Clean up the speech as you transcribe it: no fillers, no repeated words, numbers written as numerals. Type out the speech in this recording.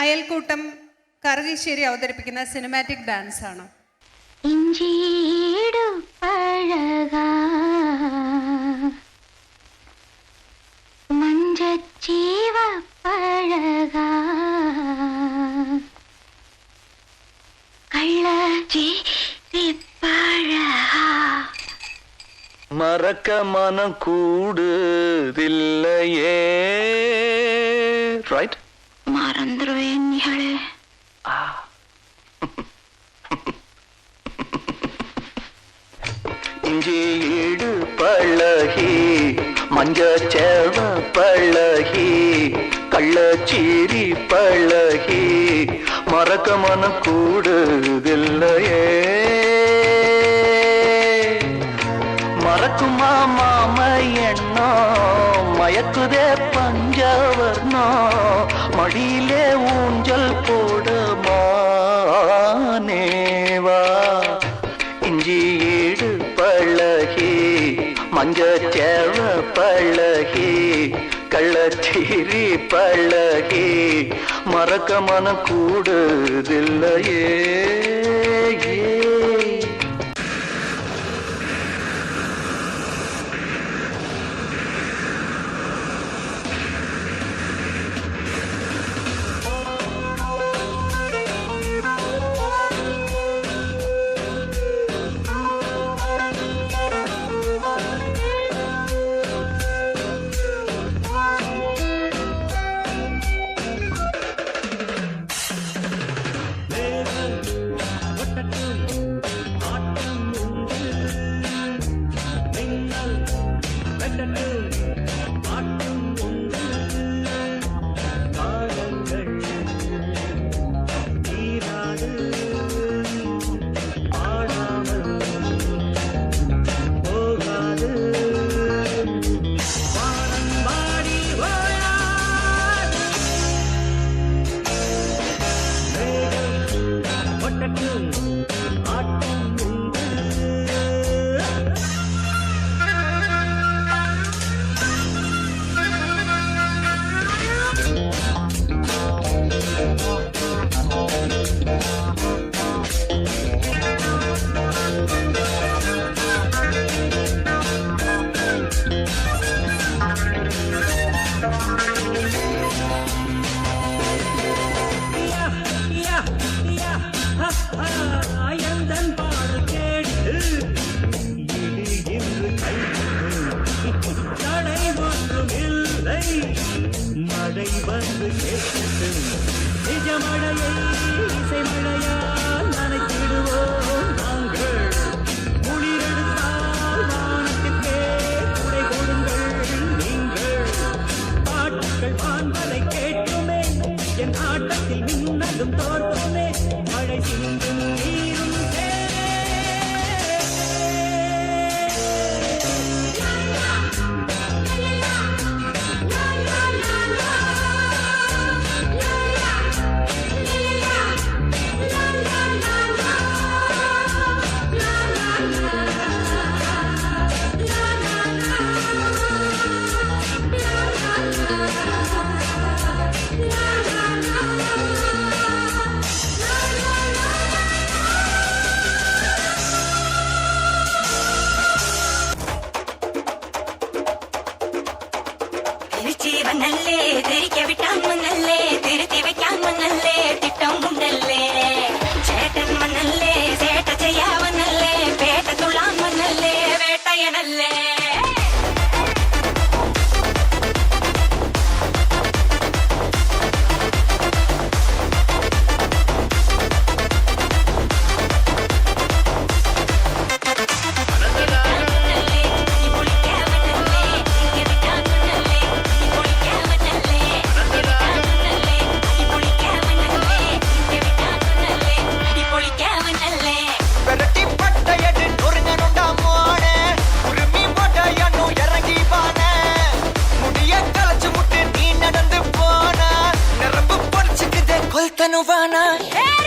അയൽക്കൂട്ടം കറുകശ്ശേരി അവതരിപ്പിക്കുന്ന cinematic dance ആണ്. ഇഞ്ചിയിടു പഴകാ മഞ്ചച്ചീവ പഴകാ കള്ളച്ചീരി പഴകാ மறக்க மனம் கூடுதில்லையே. ரைட்? மறந்துருவேன் நீங்களே. இஞ்சியீடு பழகி மஞ்சச்சேவ பழகி கள்ளச்சீரி பழகி மறக்க மனம் கூடுதில்லையே. மறக்குமா மாம எண்ணோ மயக்குதே பஞ்சவர்ணோ மடியிலே ஊஞ்சல் போடுமானேவா. இஞ்சியீடு பழகி மஞ்சச்சேவ பழகி கள்ளச்சீரி பழகி மறக்க மனம் கூடுதில்லையே. மழை வந்து கேட்கட்டும் நிஜமழையை இசை மழையால் நனைத்திடுவோம் நாங்கள். குளிரெடுத்தால் வானத்திற்கே குடை கொடுங்கள் நீங்கள். பாட்டுக்கள் வான்மலை கேட்குமே என் ஆட்டத்தில் மின்னலும் தோற்றுமே மழை சிந்தும் நீரும் மண்ணல்லே தெரிக்க விட்டான் மண்ணல்லே திருத்தி வைக்கான் மண்ணல்லே திட்டம் உண்டல்லே சேட்டன் மண்ணல்லே சேட்ட செய்யா மண்ணல்லே பேட்ட துள்ளான் மண்ணல்லே வேட்டையனல்லே. Tanu vana